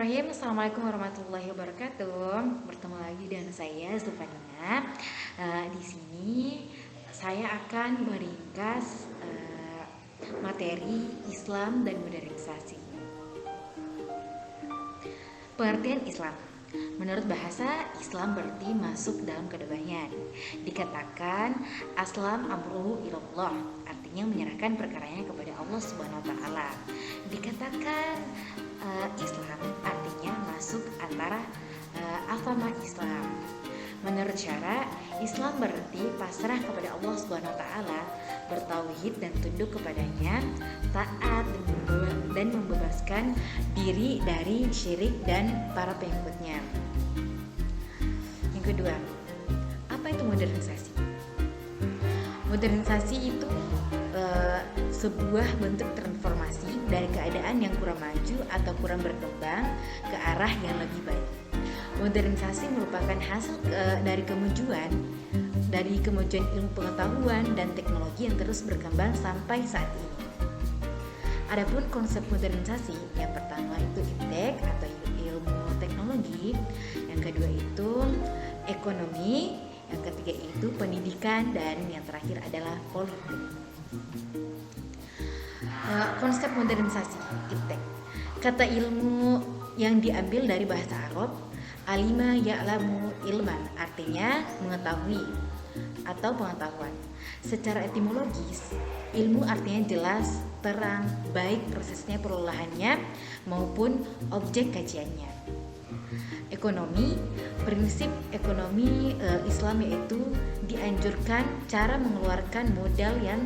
Bismillahirrahmanirrahim. Assalamualaikum warahmatullahi wabarakatuh. Bertemu lagi dengan saya Zufania. Di sini saya akan meringkas materi Islam dan modernisasi. Pengertian Islam. Menurut bahasa, Islam berarti masuk dalam kedamaian. Dikatakan aslam amruhu ilallah, artinya menyerahkan perkaranya kepada Allah Subhanahu wa taala. Dikatakan Islam artinya masuk antara agama Islam. Menurut syara, Islam berarti pasrah kepada Allah Subhanahu wa taala, bertauhid dan tunduk kepadanya, taat dan membebaskan diri dari syirik dan para pengikutnya. Yang kedua, apa itu modernisasi? Modernisasi itu sebuah bentuk transformasi dari keadaan yang kurang maju atau kurang berkembang ke arah yang lebih baik. Modernisasi merupakan hasil dari kemajuan ilmu pengetahuan dan teknologi yang terus berkembang sampai saat ini. Adapun konsep modernisasi, yang pertama itu iptek atau ilmu teknologi, yang kedua itu ekonomi, yang ketiga itu pendidikan, dan yang terakhir adalah politik. Konsep modernisasi iptek, kata ilmu yang diambil dari bahasa Arab alima ya'lamu ilman, artinya mengetahui atau pengetahuan. Secara etimologis, ilmu artinya jelas, terang, baik prosesnya perolahannya maupun objek kajiannya. Ekonomi, prinsip ekonomi Islam yaitu dianjurkan cara mengeluarkan modal yang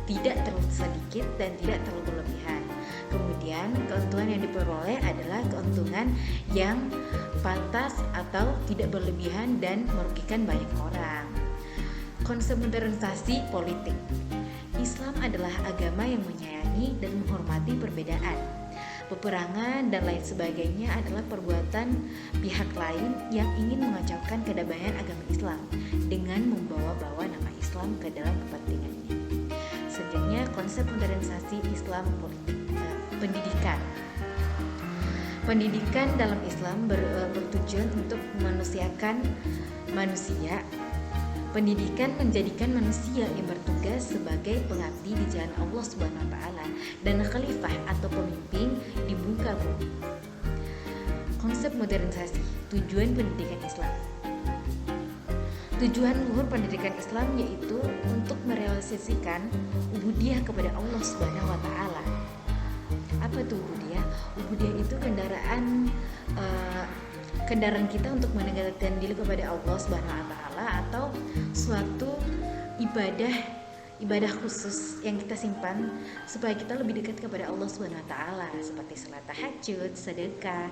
tidak terlalu sedikit dan tidak terlalu berlebihan. Kemudian keuntungan yang diperoleh adalah keuntungan yang pantas atau tidak berlebihan dan merugikan banyak orang. Konsep modernisasi politik. Islam adalah agama yang menyayangi dan menghormati perbedaan. Peperangan dan lain sebagainya adalah perbuatan pihak lain yang ingin mengacaukan kedamaian agama Islam dengan membawa-bawa nama Islam ke dalam kepentingannya. Selanjutnya, konsep modernisasi Islam politik. Pendidikan. Pendidikan dalam Islam bertujuan untuk memanusiakan manusia. Pendidikan menjadikan manusia yang bertugas sebagai pengabdi di jalan Allah Subhanahu wa taala dan khalifah atau pemimpin di muka bumi. Konsep modernisasi, tujuan pendidikan Islam. Tujuan luhur pendidikan Islam yaitu untuk merealisasikan ubudiyah kepada Allah Subhanahu wa taala. Apa itu ubudiyah? Ubudiyah itu kendaraan kita untuk mendekatkan diri kepada Allah Subhanahu wa taala atau suatu ibadah khusus yang kita simpan supaya kita lebih dekat kepada Allah Subhanahu wa taala, seperti salat tahajud, sedekah,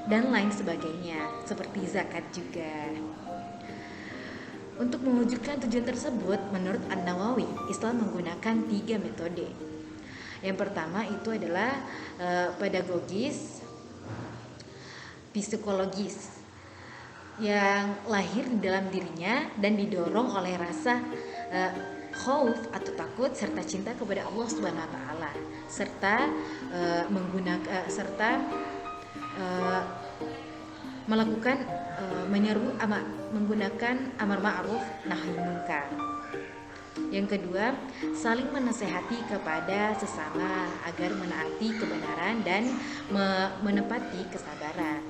dan lain sebagainya, seperti zakat juga. Untuk mewujudkan tujuan tersebut, menurut An-Nawawi, Islam menggunakan 3 metode. Yang pertama itu adalah pedagogis, psikologis, yang lahir di dalam dirinya dan didorong oleh rasa khauf atau takut serta cinta kepada Allah Subhanahu wa taala, serta melakukan menggunakan amar ma'ruf nahi munkar. Yang kedua, saling menasehati kepada sesama agar menaati kebenaran dan menepati kesabaran.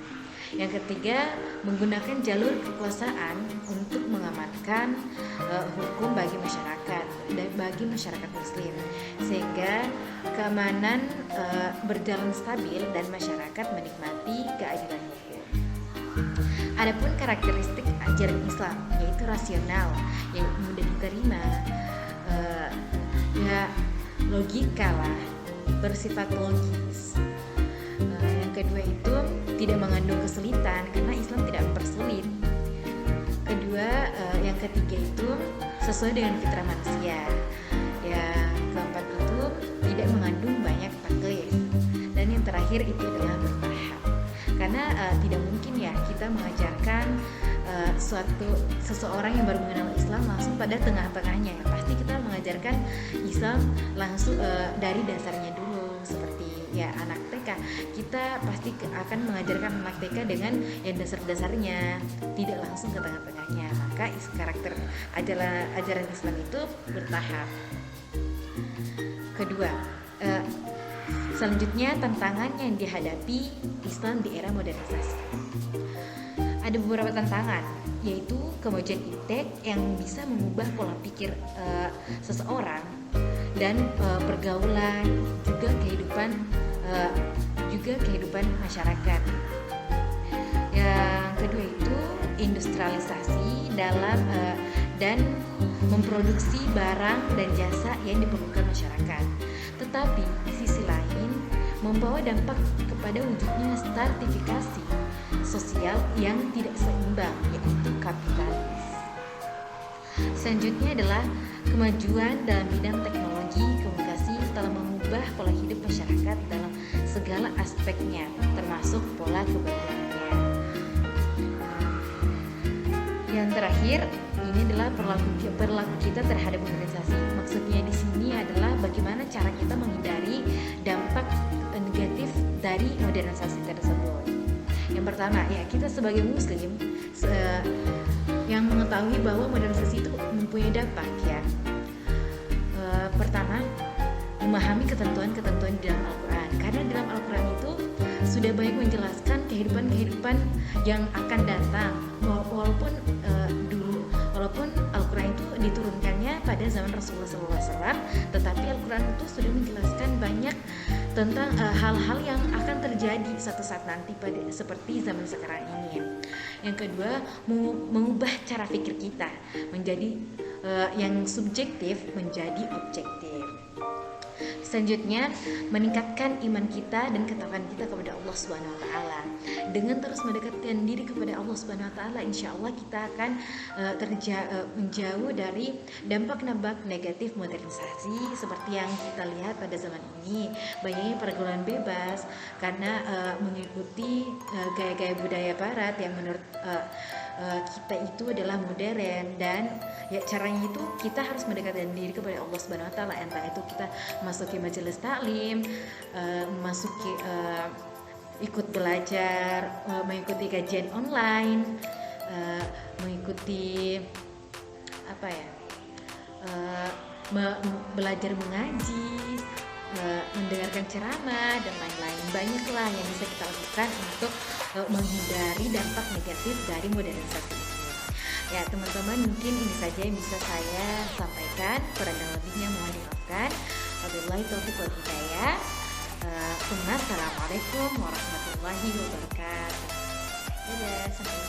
Yang ketiga, menggunakan jalur kekuasaan untuk mengamankan hukum bagi masyarakat dan bagi masyarakat muslim sehingga keamanan berjalan stabil dan masyarakat menikmati keadilan hukum. Adapun karakteristik ajaran Islam yaitu rasional, yang mudah diterima, logika lah, bersifat logis. Yang kedua itu tidak mengandung kesulitan karena Islam tidak mempersulit. Yang ketiga itu sesuai dengan fitrah manusia. Yang keempat itu tidak mengandung banyak taklif. Dan yang terakhir itu adalah bertahap. Karena tidak mungkin ya kita mengajarkan seseorang yang baru mengenal Islam langsung pada tengah-tengahnya. Pasti kita mengajarkan Islam langsung dari dasarnya dulu, seperti ya anak TK, kita pasti akan mengajarkan anak TK dengan yang dasar-dasarnya, tidak langsung ke tengah-tengahnya. Maka karakter ajaran Islam itu bertahap. Kedua, selanjutnya tantangan yang dihadapi Islam di era modernisasi. Ada beberapa tantangan, yaitu kemajuan iptek yang bisa mengubah pola pikir seseorang dan pergaulan, juga kehidupan masyarakat. Yang kedua itu industrialisasi dan memproduksi barang dan jasa yang diperlukan masyarakat. Tetapi di sisi lain membawa dampak kepada wujudnya stratifikasi sosial yang tidak seimbang, yaitu kapitalis. Selanjutnya adalah kemajuan dalam bidang teknologi komunikasi telah mengubah pola hidup masyarakat dalam segala aspeknya, termasuk pola kebahagiaannya. Yang terakhir, ini adalah perilaku kita terhadap modernisasi. Maksudnya di sini adalah bagaimana cara kita menghindari dampak negatif dari modernisasi tersebut. Yang pertama, ya kita sebagai muslim yang mengetahui bahwa modernisasi itu mempunyai dampak ya. Pertama, memahami ketentuan-ketentuan di dalam Al-Quran, karena dalam Al-Quran itu sudah banyak menjelaskan kehidupan yang akan datang. Walaupun Al-Quran itu diturunkannya pada zaman Rasulullah SAW, tetapi Al-Quran itu sudah menjelaskan banyak tentang hal-hal yang akan terjadi suatu saat nanti seperti zaman sekarang ini. Yang kedua, mengubah cara pikir kita menjadi yang subjektif menjadi objektif. Selanjutnya, meningkatkan iman kita dan ketakwaan kita kepada Allah Subhanahu wa taala. Dengan terus mendekatkan diri kepada Allah Subhanahu wa taala, insyaallah kita akan menjauh dari dampak-dampak negatif modernisasi seperti yang kita lihat pada zaman ini. Banyaknya pergaulan bebas karena mengikuti gaya-gaya budaya barat yang menurut kita itu adalah modern, dan ya caranya itu kita harus mendekatkan diri kepada Allah Subhanahu wa taala, entah itu kita masuki majelis taklim, ikut belajar, mengikuti kajian online, mengikuti belajar mengaji, mendengarkan ceramah dan lain-lain. Banyaklah yang bisa kita lakukan untuk menghindari dampak negatif dari modernisasi ini. Ya teman-teman, mungkin ini saja yang bisa saya sampaikan. Kurang dan lebihnya mohon dimaafkan. Wabillahi taufiq wal hidayah. Assalamualaikum warahmatullahi wabarakatuh. Dadah, sampai